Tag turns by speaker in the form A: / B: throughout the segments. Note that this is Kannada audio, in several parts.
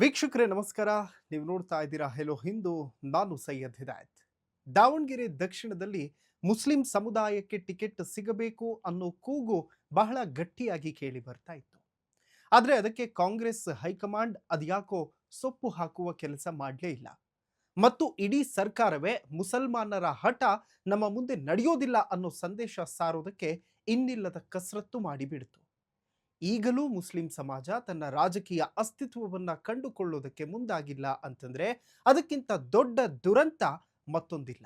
A: ವೀಕ್ಷಕರೇ ನಮಸ್ಕಾರ. ನೀವು ನೋಡ್ತಾ ಇದ್ದೀರಾ ಹೆಲೋ ಹಿಂದೂ. ನಾನು ಸೈಯದ್ ಹಿದಾಯತ್. ದಾವಣಗೆರೆ ದಕ್ಷಿಣದಲ್ಲಿ ಮುಸ್ಲಿಂ ಸಮುದಾಯಕ್ಕೆ ಟಿಕೆಟ್ ಸಿಗಬೇಕು ಅನ್ನೋ ಕೂಗು ಬಹಳ ಗಟ್ಟಿಯಾಗಿ ಕೇಳಿ ಬರ್ತಾ ಇತ್ತು. ಆದರೆ ಅದಕ್ಕೆ ಕಾಂಗ್ರೆಸ್ ಹೈಕಮಾಂಡ್ ಅದ್ಯಾಕೋ ಸೊಪ್ಪು ಹಾಕುವ ಕೆಲಸ ಮಾಡಲೇ ಇಲ್ಲ. ಮತ್ತು ಇಡೀ ಸರ್ಕಾರವೇ ಮುಸಲ್ಮಾನರ ಹಠ ನಮ್ಮ ಮುಂದೆ ನಡೆಯೋದಿಲ್ಲ ಅನ್ನೋ ಸಂದೇಶ ಸಾರೋದಕ್ಕೆ ಇನ್ನಿಲ್ಲದ ಕಸರತ್ತು ಮಾಡಿಬಿಡ್ತು. ಈಗಲೂ ಮುಸ್ಲಿಂ ಸಮಾಜ ತನ್ನ ರಾಜಕೀಯ ಅಸ್ತಿತ್ವವನ್ನ ಕಂಡುಕೊಳ್ಳೋದಕ್ಕೆ ಮುಂದಾಗಿಲ್ಲ ಅಂತಂದ್ರೆ ಅದಕ್ಕಿಂತ ದೊಡ್ಡ ದುರಂತ ಮತ್ತೊಂದಿಲ್ಲ.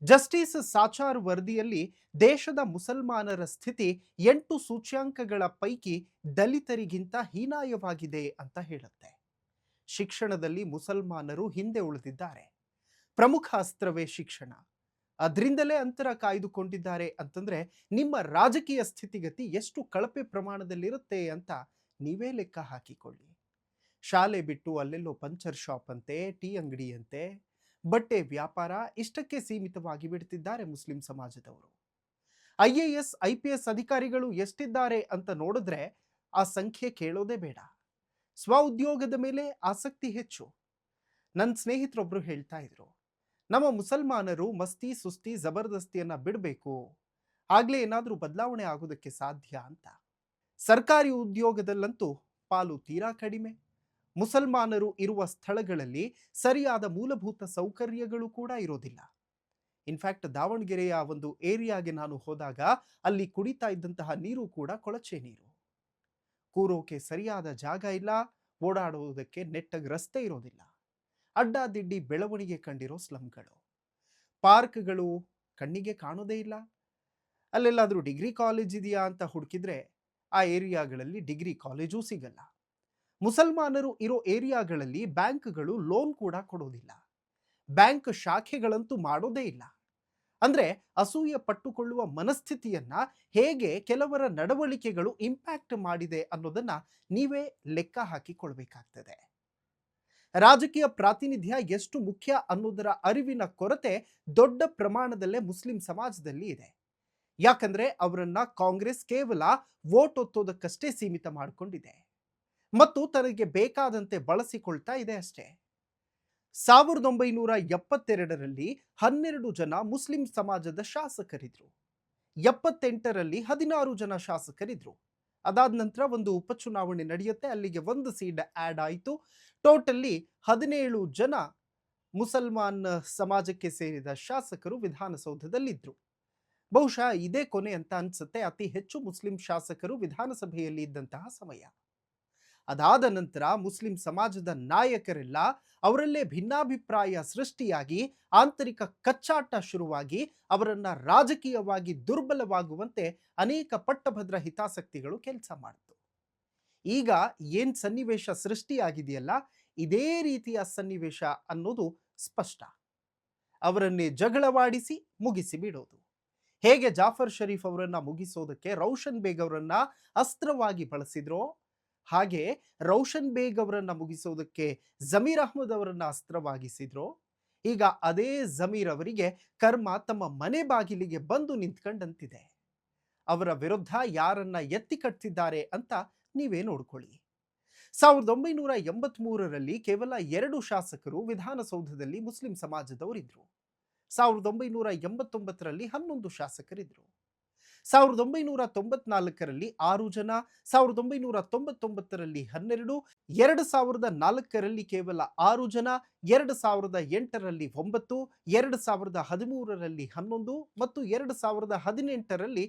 A: ಜಸ್ಟಿಸ್ ಸಾಚಾರ್ ವರದಿಯಲ್ಲಿ ದೇಶದ ಮುಸಲ್ಮಾನರ ಸ್ಥಿತಿ 8 ಸೂಚ್ಯಾಂಕಗಳ ಪೈಕಿ ದಲಿತರಿಗಿಂತ ಹೀನಾಯವಾಗಿದೆ ಅಂತ ಹೇಳುತ್ತೆ. ಶಿಕ್ಷಣದಲ್ಲಿ ಮುಸಲ್ಮಾನರು ಹಿಂದೆ ಉಳಿದಿದ್ದಾರೆ. ಪ್ರಮುಖ ಅಸ್ತ್ರವೇ ಶಿಕ್ಷಣ. ಅದರಿಂದಲೇ ಅಂತರ ಕಾಯ್ದುಕೊಂಡಿದ್ದಾರೆ ಅಂತಂದ್ರೆ ನಿಮ್ಮ ರಾಜಕೀಯ ಸ್ಥಿತಿಗತಿ ಎಷ್ಟು ಕಳಪೆ ಪ್ರಮಾಣದಲ್ಲಿರುತ್ತೆ ಅಂತ ನೀವೇ ಲೆಕ್ಕ ಹಾಕಿಕೊಳ್ಳಿ. ಶಾಲೆ ಬಿಟ್ಟು ಅಲ್ಲೆಲ್ಲೋ ಪಂಚರ್ ಶಾಪ್ ಅಂತೆ, ಟೀ ಅಂಗಡಿ ಅಂತೆ, ಬಟ್ಟೆ ವ್ಯಾಪಾರ ಇಷ್ಟಕ್ಕೆ ಸೀಮಿತವಾಗಿ ಬಿಡ್ತಿದ್ದಾರೆ ಮುಸ್ಲಿಂ ಸಮಾಜದವರು. IAS IPS ಅಧಿಕಾರಿಗಳು ಎಷ್ಟಿದ್ದಾರೆ ಅಂತ ನೋಡಿದ್ರೆ ಆ ಸಂಖ್ಯೆ ಕೇಳೋದೇ ಬೇಡ. ಸ್ವ ಉದ್ಯೋಗದ ಮೇಲೆ ಆಸಕ್ತಿ ಹೆಚ್ಚು. ನನ್ನ ಸ್ನೇಹಿತರೊಬ್ರು ಹೇಳ್ತಾ ಇದ್ರು, ನಮ್ಮ ಮುಸಲ್ಮಾನರು ಮಸ್ತಿ ಸುಸ್ತಿ ಜಬರ್ದಸ್ತಿಯನ್ನ ಬಿಡಬೇಕು, ಆಗ್ಲೇ ಏನಾದ್ರೂ ಬದಲಾವಣೆ ಆಗೋದಕ್ಕೆ ಸಾಧ್ಯ ಅಂತ. ಸರ್ಕಾರಿ ಉದ್ಯೋಗದಲ್ಲಂತೂ ಪಾಲು ತೀರಾ ಕಡಿಮೆ. ಮುಸಲ್ಮಾನರು ಇರುವ ಸ್ಥಳಗಳಲ್ಲಿ ಸರಿಯಾದ ಮೂಲಭೂತ ಸೌಕರ್ಯಗಳು ಕೂಡ ಇರೋದಿಲ್ಲ. ಇನ್ಫ್ಯಾಕ್ಟ್ ದಾವಣಗೆರೆಯ ಒಂದು ಏರಿಯಾಗೆ ನಾನು ಹೋದಾಗ ಅಲ್ಲಿ ಕುಡಿತಾ ಇದ್ದಂತಹ ನೀರು ಕೂಡ ಕೊಳಚೆ ನೀರು. ಕೂರೋಕೆ ಸರಿಯಾದ ಜಾಗ ಇಲ್ಲ, ಓಡಾಡುವುದಕ್ಕೆ ನೆಟ್ಟಗೆ ರಸ್ತೆ ಇರೋದಿಲ್ಲ. ಅಡ್ಡಾದಿಡ್ಡಿ ಬೆಳವಣಿಗೆ ಕಂಡಿರೋ ಸ್ಲಮ್ಗಳು. ಪಾರ್ಕ್ಗಳು ಕಣ್ಣಿಗೆ ಕಾಣೋದೇ ಇಲ್ಲ. ಅಲ್ಲೆಲ್ಲಾದ್ರೂ ಡಿಗ್ರಿ ಕಾಲೇಜ್ ಇದೆಯಾ ಅಂತ ಹುಡುಕಿದ್ರೆ ಆ ಏರಿಯಾಗಳಲ್ಲಿ ಡಿಗ್ರಿ ಕಾಲೇಜೂ ಸಿಗಲ್ಲ. ಮುಸಲ್ಮಾನರು ಇರೋ ಏರಿಯಾಗಳಲ್ಲಿ ಬ್ಯಾಂಕ್ಗಳು ಲೋನ್ ಕೂಡ ಕೊಡೋದಿಲ್ಲ. ಬ್ಯಾಂಕ್ ಶಾಖೆಗಳಂತೂ ಮಾಡೋದೇ ಇಲ್ಲ. ಅಂದ್ರೆ ಅಸೂಯೆ ಪಟ್ಟುಕೊಳ್ಳುವ ಮನಸ್ಥಿತಿಯನ್ನ ಹೇಗೆ ಕೆಲವರ ನಡವಳಿಕೆಗಳು ಇಂಪ್ಯಾಕ್ಟ್ ಮಾಡಿದೆ ಅನ್ನೋದನ್ನ ನೀವೇ ಲೆಕ್ಕ ಹಾಕಿಕೊಳ್ಬೇಕಾಗ್ತದೆ. ರಾಜಕೀಯ ಪ್ರಾತಿನಿಧ್ಯ ಎಷ್ಟು ಮುಖ್ಯ ಅನ್ನೋದರ ಅರಿವಿನ ಕೊರತೆ ದೊಡ್ಡ ಪ್ರಮಾಣದಲ್ಲೇ ಮುಸ್ಲಿಂ ಸಮಾಜದಲ್ಲಿ ಇದೆ. ಯಾಕಂದ್ರೆ ಅವರನ್ನ ಕಾಂಗ್ರೆಸ್ ಕೇವಲ ವೋಟ್ ಒತ್ತೋದಕ್ಕಷ್ಟೇ ಸೀಮಿತ ಮಾಡಿಕೊಂಡಿದೆ ಮತ್ತು ತನಗೆ ಬೇಕಾದಂತೆ ಬಳಸಿಕೊಳ್ತಾ ಇದೆ ಅಷ್ಟೇ. 1972ರಲ್ಲಿ 12 ಜನ ಮುಸ್ಲಿಂ ಸಮಾಜದ ಶಾಸಕರಿದ್ರು. 78ರಲ್ಲಿ 16 ಜನ ಶಾಸಕರಿದ್ರು. ಅದಾದ ನಂತರ ಒಂದು ಉಪಚುನಾವಣೆ ನಡೆಯುತ್ತೆ, ಅಲ್ಲಿಗೆ ಒಂದು ಸೀಟ್ ಆಡ್ ಆಯಿತು. ಟೋಟಲಿ 17 ಜನ ಮುಸಲ್ಮಾನ್ ಸಮಾಜಕ್ಕೆ ಸೇರಿದ ಶಾಸಕರು ವಿಧಾನಸೌಧದಲ್ಲಿದ್ದರು. ಬಹುಶಃ ಇದೇ ಕೊನೆ ಅಂತ ಅನ್ಸುತ್ತೆ ಅತಿ ಹೆಚ್ಚು ಮುಸ್ಲಿಂ ಶಾಸಕರು ವಿಧಾನಸಭೆಯಲ್ಲಿ ಇದ್ದಂತಹ ಸಮಯ. ಅದಾದ ನಂತರ ಮುಸ್ಲಿಂ ಸಮಾಜದ ನಾಯಕರೆಲ್ಲ ಅವರಲ್ಲೇ ಭಿನ್ನಾಭಿಪ್ರಾಯ ಸೃಷ್ಟಿಯಾಗಿ ಆಂತರಿಕ ಕಚ್ಚಾಟ ಶುರುವಾಗಿ ಅವರನ್ನ ರಾಜಕೀಯವಾಗಿ ದುರ್ಬಲವಾಗುವಂತೆ ಅನೇಕ ಪಟ್ಟಭದ್ರ ಹಿತಾಸಕ್ತಿಗಳು ಕೆಲಸ ಮಾಡಿತು. ಈಗ ಏನ್ ಸನ್ನಿವೇಶ ಸೃಷ್ಟಿಯಾಗಿದೆಯಲ್ಲ, ಇದೇ ರೀತಿಯ ಸನ್ನಿವೇಶ ಅನ್ನೋದು ಸ್ಪಷ್ಟ. ಅವರನ್ನೇ ಜಗಳವಾಡಿಸಿ ಮುಗಿಸಿ ಬಿಡೋದು. ಹೇಗೆ ಜಾಫರ್ ಶರೀಫ್ ಅವರನ್ನ ಮುಗಿಸೋದಕ್ಕೆ ರೋಷನ್ ಬೇಗ್ ಅವರನ್ನ ಅಸ್ತ್ರವಾಗಿ ಬಳಸಿದ್ರೋ, ಹಾಗೆ ರೋಷನ್ ಬೇಗ್ ಅವರನ್ನ ಮುಗಿಸೋದಕ್ಕೆ ಜಮೀರ್ ಅಹ್ಮದ್ ಅವರನ್ನ ಅಸ್ತ್ರವಾಗಿಸಿದ್ರೋ, ಈಗ ಅದೇ ಜಮೀರ್ ಅವರಿಗೆ ಕರ್ಮ ತಮ್ಮ ಮನೆ ಬಾಗಿಲಿಗೆ ಬಂದು ನಿಂತ್ಕೊಂಡಂತಿದೆ. ಅವರ ವಿರುದ್ಧ ಯಾರನ್ನ ಎತ್ತಿ ಕಟ್ತಿದ್ದಾರೆ ಅಂತ ನೀವೇ ನೋಡ್ಕೊಳ್ಳಿ. 1983ರಲ್ಲಿ ಕೇವಲ 2 ಶಾಸಕರು ವಿಧಾನಸೌಧದಲ್ಲಿ ಮುಸ್ಲಿಂ ಸಮಾಜದವರಿದ್ರು. 1989ರಲ್ಲಿ 11 ಶಾಸಕರಿದ್ರು. 1994ರಲ್ಲಿ 6 ಜನ, 1999ರಲ್ಲಿ 12, 2004ರಲ್ಲಿ ಕೇವಲ 6 ಜನ, 2008ರಲ್ಲಿ 9, 2013ರಲ್ಲಿ 11 ಮತ್ತು 2018ರಲ್ಲಿ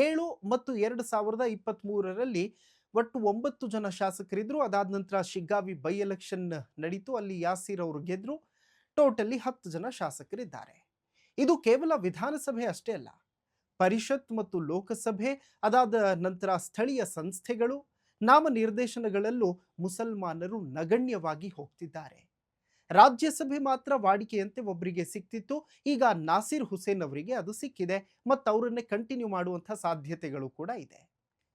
A: 7 ಮತ್ತು 2023ರಲ್ಲಿ ಒಟ್ಟು 9 ಜನ ಶಾಸಕರಿದ್ರು. ಅದಾದ ನಂತರ ಶಿಗ್ಗಾವಿ ಬೈ ಎಲೆಕ್ಷನ್ ನಡೀತು, ಅಲ್ಲಿ ಯಾಸೀರ್ ಅವರು ಗೆದ್ರು. ಟೋಟಲಿ 10 ಜನ ಶಾಸಕರಿದ್ದಾರೆ. ಇದು ಕೇವಲ ವಿಧಾನಸಭೆ ಅಷ್ಟೇ ಅಲ್ಲ, ಪರಿಷತ್ ಮತ್ತು ಲೋಕಸಭೆ, ಅದಾದ ನಂತರ ಸ್ಥಳೀಯ ಸಂಸ್ಥೆಗಳು, ನಾಮನಿರ್ದೇಶನಗಳಲ್ಲೂ ಮುಸಲ್ಮಾನರು ನಗಣ್ಯವಾಗಿ ಹೋಗ್ತಿದ್ದಾರೆ. ರಾಜ್ಯಸಭೆ ಮಾತ್ರ ವಾಡಿಕೆಯಂತೆ ಒಬ್ಬರಿಗೆ ಸಿಕ್ತಿತ್ತು, ಈಗ ನಾಸಿರ್ ಹುಸೇನ್ ಅವರಿಗೆ ಅದು ಸಿಕ್ಕಿದೆ ಮತ್ತು ಅವರನ್ನೇ ಕಂಟಿನ್ಯೂ ಮಾಡುವಂತಹ ಸಾಧ್ಯತೆಗಳು ಕೂಡ ಇದೆ.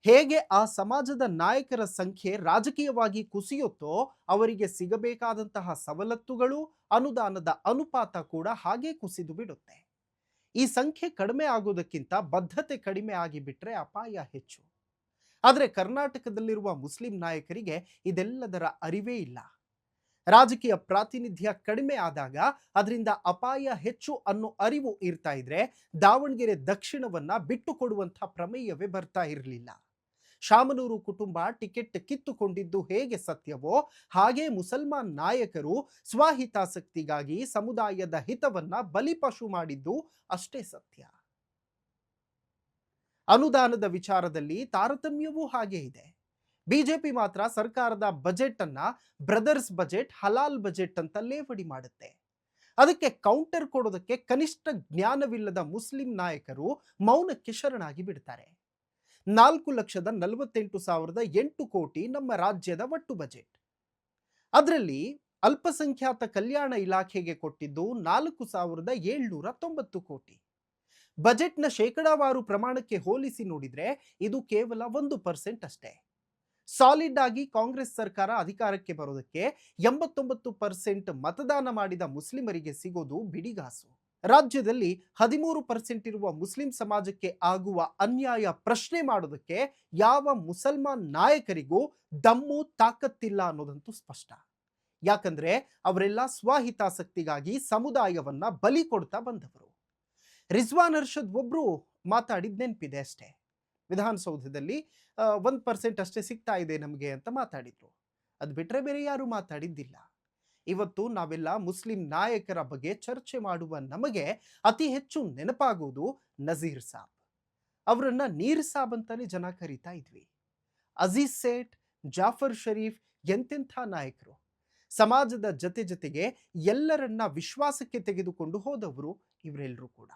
A: ಹೇಗೆ ಆ ಸಮಾಜದ ನಾಯಕರ ಸಂಖ್ಯೆ ರಾಜಕೀಯವಾಗಿ ಕುಸಿಯುತ್ತೋ ಅವರಿಗೆ ಸಿಗಬೇಕಾದಂತಹ ಸವಲತ್ತುಗಳು, ಅನುದಾನದ ಅನುಪಾತ ಕೂಡ ಹಾಗೆ ಕುಸಿದು ಬಿಡುತ್ತೆ. ಈ ಸಂಖ್ಯೆ ಕಡಿಮೆ ಆಗೋದಕ್ಕಿಂತ ಬದ್ಧತೆ ಕಡಿಮೆ ಆಗಿಬಿಟ್ರೆ ಅಪಾಯ ಹೆಚ್ಚು. ಆದರೆ ಕರ್ನಾಟಕದಲ್ಲಿರುವ ಮುಸ್ಲಿಂ ನಾಯಕರಿಗೆ ಇದೆಲ್ಲದರ ಅರಿವೇ ಇಲ್ಲ. ರಾಜಕೀಯ ಪ್ರಾತಿನಿಧ್ಯ ಕಡಿಮೆ ಆದಾಗ ಅದರಿಂದ ಅಪಾಯ ಹೆಚ್ಚು ಅನ್ನೋ ಅರಿವು ಇರ್ತಾ ಇದ್ರೆ ದಾವಣಗೆರೆ ದಕ್ಷಿಣವನ್ನ ಬಿಟ್ಟು ಕೊಡುವಂಥ ಪ್ರಮೇಯವೇ ಬರ್ತಾ ಇರಲಿಲ್ಲ. ಶಾಮನೂರು ಕುಟುಂಬ ಟಿಕೆಟ್ ಕಿತ್ತುಕೊಂಡಿದ್ದು ಹೇಗೆ ಸತ್ಯವೋ ಹಾಗೆ ಮುಸಲ್ಮಾನ್ ನಾಯಕರು ಸ್ವಹಿತಾಸಕ್ತಿಗಾಗಿ ಸಮುದಾಯದ ಹಿತವನ್ನ ಬಲಿಪಶು ಮಾಡಿದ್ದು ಅಷ್ಟೇ ಸತ್ಯ. ಅನುದಾನದ ವಿಚಾರದಲ್ಲಿ ತಾರತಮ್ಯವೂ ಹಾಗೆ ಇದೆ. ಬಿಜೆಪಿ ಮಾತ್ರ ಸರ್ಕಾರದ ಬಜೆಟ್ ಅನ್ನ ಬ್ರದರ್ಸ್ ಬಜೆಟ್, ಹಲಾಲ್ ಬಜೆಟ್ ಅಂತ ಲೇವಡಿ ಮಾಡುತ್ತೆ. ಅದಕ್ಕೆ ಕೌಂಟರ್ ಕೊಡೋದಕ್ಕೆ ಕನಿಷ್ಠ ಜ್ಞಾನವಿಲ್ಲದ ಮುಸ್ಲಿಂ ನಾಯಕರು ಮೌನಕ್ಕೆ ಶರಣಾಗಿ ಬಿಡ್ತಾರೆ. 4,48,800 ಕೋಟಿ ನಮ್ಮ ರಾಜ್ಯದ ಒಟ್ಟು ಬಜೆಟ್. ಅದರಲ್ಲಿ ಅಲ್ಪಸಂಖ್ಯಾತ ಕಲ್ಯಾಣ ಇಲಾಖೆಗೆ ಕೊಟ್ಟಿದ್ದು 4,790 ಕೋಟಿ. ಬಜೆಟ್ನ ಶೇಕಡಾವಾರು ಪ್ರಮಾಣಕ್ಕೆ ಹೋಲಿಸಿ ನೋಡಿದ್ರೆ ಇದು ಕೇವಲ 1% ಅಷ್ಟೇ. ಸಾಲಿಡ್ ಆಗಿ ಕಾಂಗ್ರೆಸ್ ಸರ್ಕಾರ ಅಧಿಕಾರಕ್ಕೆ ಬರೋದಕ್ಕೆ 89% ಮತದಾನ ಮಾಡಿದ ಮುಸ್ಲಿಮರಿಗೆ ಸಿಗೋದು ಬಿಡಿಗಾಸು. ರಾಜ್ಯದಲ್ಲಿ 13% ಇರುವ ಮುಸ್ಲಿಂ ಸಮಾಜಕ್ಕೆ ಆಗುವ ಅನ್ಯಾಯ ಪ್ರಶ್ನೆ ಮಾಡೋದಕ್ಕೆ ಯಾವ ಮುಸಲ್ಮಾನ್ ನಾಯಕರಿಗೂ ದಮ್ಮು ತಾಕತ್ತಿಲ್ಲ ಅನ್ನೋದಂತೂ ಸ್ಪಷ್ಟ. ಯಾಕಂದ್ರೆ ಅವರೆಲ್ಲ ಸ್ವಹಿತಾಸಕ್ತಿಗಾಗಿ ಸಮುದಾಯವನ್ನ ಬಲಿ ಕೊಡ್ತಾ ಬಂದವರು. ರಿಜ್ವಾನ್ ಅರ್ಷದ್ ಒಬ್ರು ಮಾತಾಡಿದ ನೆನಪಿದೆ ಅಷ್ಟೇ. ವಿಧಾನಸೌಧದಲ್ಲಿ 1% ಅಷ್ಟೇ ಸಿಗ್ತಾ ಇದೆ ನಮಗೆ ಅಂತ ಮಾತಾಡಿದ್ರು. ಅದು ಬಿಟ್ರೆ ಬೇರೆ ಯಾರು ಮಾತಾಡಿದ್ದಿಲ್ಲ. ಇವತ್ತು ನಾವೆಲ್ಲ ಮುಸ್ಲಿಂ ನಾಯಕರ ಬಗ್ಗೆ ಚರ್ಚೆ ಮಾಡುವ ನಮಗೆ ಅತಿ ಹೆಚ್ಚು ನೆನಪಾಗುವುದು ನಜೀರ್ ಸಾಬ್. ಅವರನ್ನ ನೀರ್ ಸಾಬ್ ಅಂತಾನೆ ಜನ ಕರೀತಾ ಇದ್ವಿ. ಅಜೀಜ್ ಸೇಠ್, ಜಾಫರ್ ಶರೀಫ್ ಎಂತೆಂಥ ನಾಯಕರು. ಸಮಾಜದ ಜೊತೆಗೆ ಎಲ್ಲರನ್ನ ವಿಶ್ವಾಸಕ್ಕೆ ತೆಗೆದುಕೊಂಡು ಹೋದವರು ಇವರೆಲ್ಲರೂ ಕೂಡ.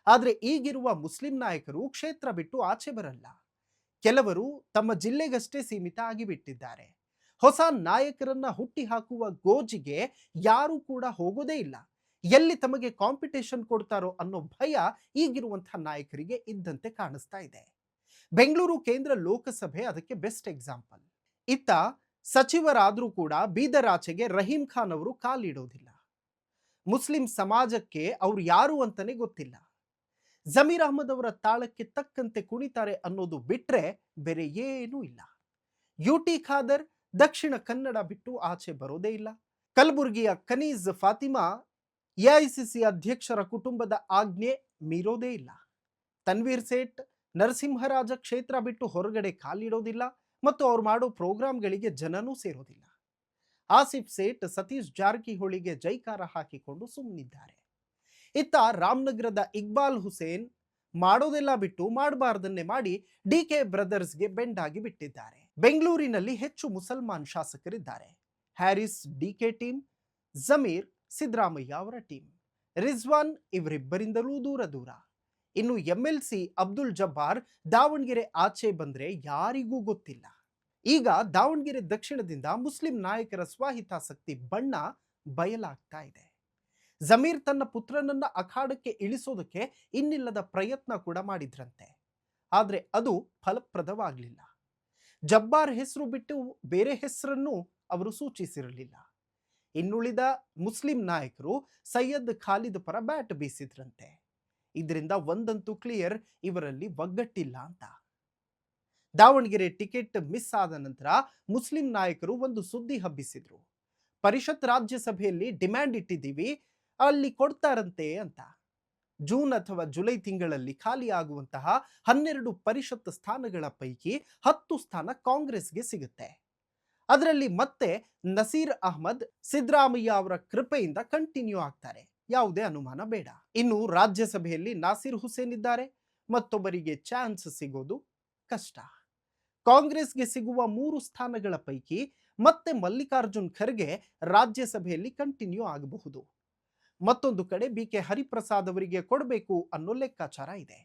A: ಆದ್ರೆ ಈಗಿರುವ ಮುಸ್ಲಿಂ ನಾಯಕರು ಕ್ಷೇತ್ರ ಬಿಟ್ಟು ಆಚೆ ಬರಲ್ಲ. ಕೆಲವರು ತಮ್ಮ ಜಿಲ್ಲೆಗಷ್ಟೇ ಸೀಮಿತ ಆಗಿಬಿಟ್ಟಿದ್ದಾರೆ. ಹೊಸ ನಾಯಕರನ್ನ ಹುಟ್ಟಿ ಹಾಕುವ ಗೋಜಿಗೆ ಯಾರು ಕೂಡ ಹೋಗೋದೇ ಇಲ್ಲ. ಎಲ್ಲಿ ತಮಗೆ ಕಾಂಪಿಟೇಷನ್ ಕೊಡ್ತಾರೋ ಅನ್ನೋ ಭಯ ಈಗಿರುವಂತಹ ನಾಯಕರಿಗೆ ಇದ್ದಂತೆ ಕಾಣಿಸ್ತಾ ಇದೆ. ಬೆಂಗಳೂರು ಕೇಂದ್ರ ಲೋಕಸಭೆ ಅದಕ್ಕೆ ಬೆಸ್ಟ್ ಎಕ್ಸಾಂಪಲ್. ಇತ್ತ ಸಚಿವರಾದ್ರೂ ಕೂಡ ಬೀದರ್ ಆಚೆಗೆ ರಹೀಂ ಖಾನ್ ಅವರು ಕಾಲಿಡೋದಿಲ್ಲ. ಮುಸ್ಲಿಂ ಸಮಾಜಕ್ಕೆ ಅವ್ರು ಯಾರು ಅಂತಾನೆ ಗೊತ್ತಿಲ್ಲ. ಜಮೀರ್ ಅಹ್ಮದ್ ಅವರ ತಾಳಕ್ಕೆ ತಕ್ಕಂತೆ ಕುಣಿತಾರೆ ಅನ್ನೋದು ಬಿಟ್ರೆ ಬೇರೆ ಏನೂ ಇಲ್ಲ. ಯುಟಿ ಖಾದರ್ ದಕ್ಷಿಣ ಕನ್ನಡ ಬಿಟ್ಟು ಆಚೆ ಬರೋದೇ ಇಲ್ಲ. ಕಲಬುರಗಿಯ ಕನೀಜ್ ಫಾತಿಮಾ ಎಐಸಿಸಿ ಅಧ್ಯಕ್ಷರ ಕುಟುಂಬದ ಆಜ್ಞೆ ಮೀರೋದೇ ಇಲ್ಲ. ತನ್ವೀರ್ ಸೇಠ್ ನರಸಿಂಹರಾಜ ಕ್ಷೇತ್ರ ಬಿಟ್ಟು ಹೊರಗಡೆ ಕಾಲಿಡೋದಿಲ್ಲ ಮತ್ತು ಅವ್ರು ಮಾಡೋ ಪ್ರೋಗ್ರಾಂಗಳಿಗೆ ಜನನೂ ಸೇರೋದಿಲ್ಲ. ಆಸಿಫ್ ಸೇಠ್ ಸತೀಶ್ ಜಾರಕಿಹೊಳಿಗೆ ಜೈಕಾರ ಹಾಕಿಕೊಂಡು ಸುಮ್ಮನಿದ್ದಾರೆ. ಇತ್ತ ರಾಮನಗರದ ಇಕ್ಬಾಲ್ ಹುಸೇನ್ ಮಾಡೋದೆಲ್ಲ ಬಿಟ್ಟು ಮಾಡಬಾರ್ದನ್ನೇ ಮಾಡಿ ಡಿಕೆ ಬ್ರದರ್ಸ್ಗೆ ಬೆಂಡಾಗಿ ಬಿಟ್ಟಿದ್ದಾರೆ. ಬೆಂಗಳೂರಿನಲ್ಲಿ ಹೆಚ್ಚು ಮುಸಲ್ಮಾನ್ ಶಾಸಕರಿದ್ದಾರೆ. ಹ್ಯಾರಿಸ್ ಡಿಕೆ ಟೀಮ್, ಜಮೀರ್ ಸಿದ್ದರಾಮಯ್ಯ ಅವರ ಟೀಮ್, ರಿಜ್ವಾನ್ ಇವರಿಬ್ಬರಿಂದಲೂ ದೂರ. ಇನ್ನು ಎಂಎಲ್ಸಿ ಅಬ್ದುಲ್ ಜಬ್ಬಾರ್ ದಾವಣಗೆರೆ ಆಚೆ ಬಂದ್ರೆ ಯಾರಿಗೂ ಗೊತ್ತಿಲ್ಲ. ಈಗ ದಾವಣಗೆರೆ ದಕ್ಷಿಣದಿಂದ ಮುಸ್ಲಿಂ ನಾಯಕರ ಸ್ವಹಿತಾಸಕ್ತಿ ಬಣ್ಣ ಬಯಲಾಗ್ತಾ ಇದೆ. ಜಮೀರ್ ತನ್ನ ಪುತ್ರನನ್ನ ಅಖಾಡಕ್ಕೆ ಇಳಿಸೋದಕ್ಕೆ ಇನ್ನಿಲ್ಲದ ಪ್ರಯತ್ನ ಕೂಡ ಮಾಡಿದ್ರಂತೆ. ಆದ್ರೆ ಅದು ಫಲಪ್ರದವಾಗಲಿಲ್ಲ. ಜಬ್ಬಾರ್ ಹೆಸರು ಬಿಟ್ಟು ಬೇರೆ ಹೆಸರನ್ನು ಅವರು ಸೂಚಿಸಿರಲಿಲ್ಲ. ಇನ್ನುಳಿದ ಮುಸ್ಲಿಂ ನಾಯಕರು ಸೈಯದ್ ಖಾಲಿದ್ ಪರ ಬ್ಯಾಟ್ ಬೀಸಿದ್ರಂತೆ. ಇದರಿಂದ ಒಂದಂತೂ ಕ್ಲಿಯರ್, ಇವರಲ್ಲಿ ಒಗ್ಗಟ್ಟಿಲ್ಲ ಅಂತ. ದಾವಣಗೆರೆ ಟಿಕೆಟ್ ಮಿಸ್ ಆದ ನಂತರ ಮುಸ್ಲಿಂ ನಾಯಕರು ಒಂದು ಸುದ್ದಿ ಹಬ್ಬಿಸಿದ್ರು. ಪರಿಷತ್ ರಾಜ್ಯಸಭೆಯಲ್ಲಿ ಡಿಮ್ಯಾಂಡ್ ಇಟ್ಟಿದ್ದೀವಿ, ಅಲ್ಲಿ ಕೊಡ್ತಾರಂತೆ ಅಂತ. ಜೂನ್ ಅಥವಾ ಜುಲೈ ತಿಂಗಳಲ್ಲಿ ಖಾಲಿ ಆಗುವಂತಹ 12 ಪರಿಷತ್ ಸ್ಥಾನಗಳ ಪೈಕಿ 10 ಸ್ಥಾನ ಕಾಂಗ್ರೆಸ್ಗೆ ಸಿಗುತ್ತೆ. ಅದರಲ್ಲಿ ಮತ್ತೆ ನಸೀರ್ ಅಹ್ಮದ್ ಸಿದ್ದರಾಮಯ್ಯ ಅವರ ಕೃಪೆಯಿಂದ ಕಂಟಿನ್ಯೂ ಆಗ್ತಾರೆ, ಯಾವುದೇ ಅನುಮಾನ ಬೇಡ. ಇನ್ನು ರಾಜ್ಯಸಭೆಯಲ್ಲಿ ನಾಸಿರ್ ಹುಸೇನ್ ಇದ್ದಾರೆ, ಮತ್ತೊಬ್ಬರಿಗೆ ಚಾನ್ಸ್ ಸಿಗೋದು ಕಷ್ಟ. ಕಾಂಗ್ರೆಸ್ಗೆ ಸಿಗುವ 3 ಸ್ಥಾನಗಳ ಪೈಕಿ ಮತ್ತೆ ಮಲ್ಲಿಕಾರ್ಜುನ್ ಖರ್ಗೆ ರಾಜ್ಯಸಭೆಯಲ್ಲಿ ಕಂಟಿನ್ಯೂ ಆಗಬಹುದು. ಮತ್ತೊಂದು ಕಡೆ ಬಿಕೆ ಹರಿಪ್ರಸಾದ್ ಅವರಿಗೆ ಕೊಡಬೇಕು ಅನ್ನೋ ಲೆಕ್ಕಾಚಾರ ಇದೆ.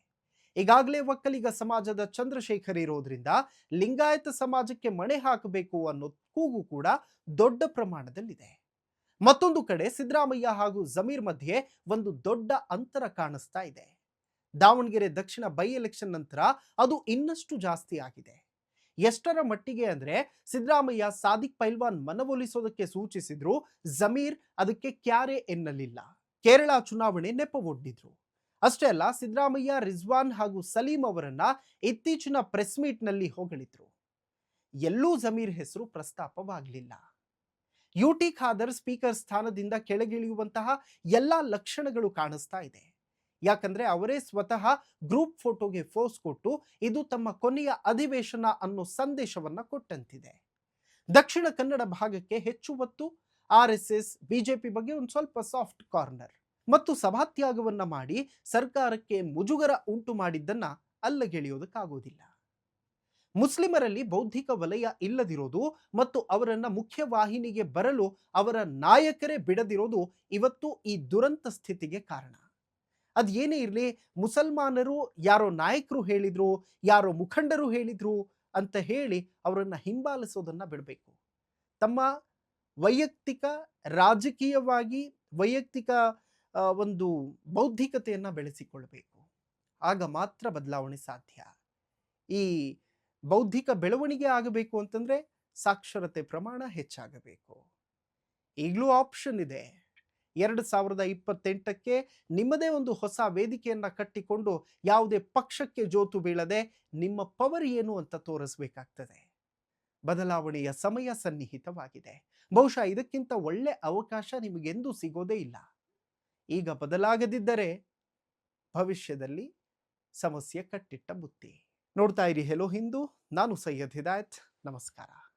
A: ಈಗಾಗಲೇ ಒಕ್ಕಲಿಗ ಸಮಾಜದ ಚಂದ್ರಶೇಖರ್ ಇರೋದ್ರಿಂದ ಲಿಂಗಾಯತ ಸಮಾಜಕ್ಕೆ ಮಣೆ ಹಾಕಬೇಕು ಅನ್ನೋ ಕೂಗು ಕೂಡ ದೊಡ್ಡ ಪ್ರಮಾಣದಲ್ಲಿದೆ. ಮತ್ತೊಂದು ಕಡೆ ಸಿದ್ದರಾಮಯ್ಯ ಹಾಗೂ ಜಮೀರ್ ಮಧ್ಯೆ ಒಂದು ದೊಡ್ಡ ಅಂತರ ಕಾಣಿಸ್ತಾ ಇದೆ. ದಾವಣಗೆರೆ ದಕ್ಷಿಣ ಬೈ ಎಲೆಕ್ಷನ್ ನಂತರ ಅದು ಇನ್ನಷ್ಟು ಜಾಸ್ತಿ ಆಗಿದೆ. ಎಷ್ಟರ ಮಟ್ಟಿಗೆ ಅಂದ್ರೆ ಸಿದ್ದರಾಮಯ್ಯ ಸಾದಿಕ್ ಪೈಲ್ವಾನ್ ಮನವೊಲಿಸೋದಕ್ಕೆ ಸೂಚಿಸಿದ್ರು, ಜಮೀರ್ ಅದಕ್ಕೆ ಕ್ಯಾರೆ ಎನ್ನಲಿಲ್ಲ. ಕೇರಳ ಚುನಾವಣೆ ನೆಪವೊಡ್ಡಿದ್ರು. ಅಷ್ಟೇ ಅಲ್ಲ, ಸಿದ್ದರಾಮಯ್ಯ, ರಿಜ್ವಾನ್ ಹಾಗೂ ಸಲೀಂ ಅವರನ್ನ ಇತ್ತೀಚಿನ ಪ್ರೆಸ್ ಮೀಟ್ ನಲ್ಲಿ ಹೊಗಳಿದ್ರು. ಎಲ್ಲೂ ಜಮೀರ್ ಹೆಸರು ಪ್ರಸ್ತಾಪವಾಗಲಿಲ್ಲ. ಯುಟಿ ಖಾದರ್ ಸ್ಪೀಕರ್ ಸ್ಥಾನದಿಂದ ಕೆಳಗಿಳಿಯುವಂತಹ ಎಲ್ಲಾ ಲಕ್ಷಣಗಳು ಕಾಣಿಸ್ತಾ ಇದೆ. ಯಾಕಂದ್ರೆ ಅವರೇ ಸ್ವತಃ ಗ್ರೂಪ್ ಫೋಟೋಗೆ ಫೋಸ್ ಕೊಟ್ಟು ಇದು ತಮ್ಮ ಕೊನೆಯ ಅಧಿವೇಶನ ಅನ್ನೋ ಸಂದೇಶವನ್ನ ಕೊಟ್ಟಂತಿದೆ. ದಕ್ಷಿಣ ಕನ್ನಡ ಭಾಗಕ್ಕೆ ಹೆಚ್ಚು ಒತ್ತು, ಆರ್ಎಸ್ಎಸ್, ಬಿಜೆಪಿ ಬಗ್ಗೆ ಒಂದು ಸ್ವಲ್ಪ ಸಾಫ್ಟ್ ಕಾರ್ನರ್ ಮತ್ತು ಸಭಾತ್ಯಾಗವನ್ನ ಮಾಡಿ ಸರ್ಕಾರಕ್ಕೆ ಮುಜುಗರ ಉಂಟು ಮಾಡಿದ್ದನ್ನ ಅಲ್ಲಗೆಳೆಯೋದಕ್ಕಾಗೋದಿಲ್ಲ. ಮುಸ್ಲಿಮರಲ್ಲಿ ಬೌದ್ಧಿಕ ವಲಯ ಇಲ್ಲದಿರೋದು ಮತ್ತು ಅವರನ್ನ ಮುಖ್ಯವಾಹಿನಿಗೆ ಬರಲು ಅವರ ನಾಯಕರೇ ಬಿಡದಿರೋದು ಇವತ್ತು ಈ ದುರಂತ ಸ್ಥಿತಿಗೆ ಕಾರಣ. ಅದೇನೇ ಇರಲಿ, ಮುಸಲ್ಮಾನರು ಯಾರೋ ನಾಯಕರು ಹೇಳಿದ್ರು, ಯಾರೋ ಮುಖಂಡರು ಹೇಳಿದ್ರು ಅಂತ ಹೇಳಿ ಅವರನ್ನ ಹಿಂಬಾಲಿಸೋದನ್ನ ಬಿಡಬೇಕು. ತಮ್ಮ ವೈಯಕ್ತಿಕ ರಾಜಕೀಯವಾಗಿ ವೈಯಕ್ತಿಕ ಒಂದು ಬೌದ್ಧಿಕತೆಯನ್ನ ಬೆಳೆಸಿಕೊಳ್ಳಬೇಕು. ಆಗ ಮಾತ್ರ ಬದಲಾವಣೆ ಸಾಧ್ಯ. ಈ ಬೌದ್ಧಿಕ ಬೆಳವಣಿಗೆ ಆಗಬೇಕು ಅಂತಂದ್ರೆ ಸಾಕ್ಷರತೆ ಪ್ರಮಾಣ ಹೆಚ್ಚಾಗಬೇಕು. ಈಗಲೂ ಆಪ್ಷನ್ ಇದೆ. 2028ಕ್ಕೆ ನಿಮ್ಮದೇ ಒಂದು ಹೊಸ ವೇದಿಕೆಯನ್ನ ಕಟ್ಟಿಕೊಂಡು ಯಾವುದೇ ಪಕ್ಷಕ್ಕೆ ಜೋತು ಬೀಳದೆ ನಿಮ್ಮ ಪವರ್ ಏನು ಅಂತ ತೋರಿಸಬೇಕಾಗ್ತದೆ. ಬದಲಾವಣೆಯ ಸಮಯ ಸನ್ನಿಹಿತವಾಗಿದೆ. ಬಹುಶಃ ಇದಕ್ಕಿಂತ ಒಳ್ಳೆ ಅವಕಾಶ ನಿಮಗೆಂದೂ ಸಿಗೋದೇ ಇಲ್ಲ. ಈಗ ಬದಲಾಗದಿದ್ದರೆ ಭವಿಷ್ಯದಲ್ಲಿ ಸಮಸ್ಯೆ ಕಟ್ಟಿಟ್ಟ ಬುತ್ತಿ. ನೋಡ್ತಾ ಇರಿ ಹೆಲೋ ಹಿಂದೂ. ನಾನು ಸೈಯದ್ ಹಿದಾಯತ್. ನಮಸ್ಕಾರ.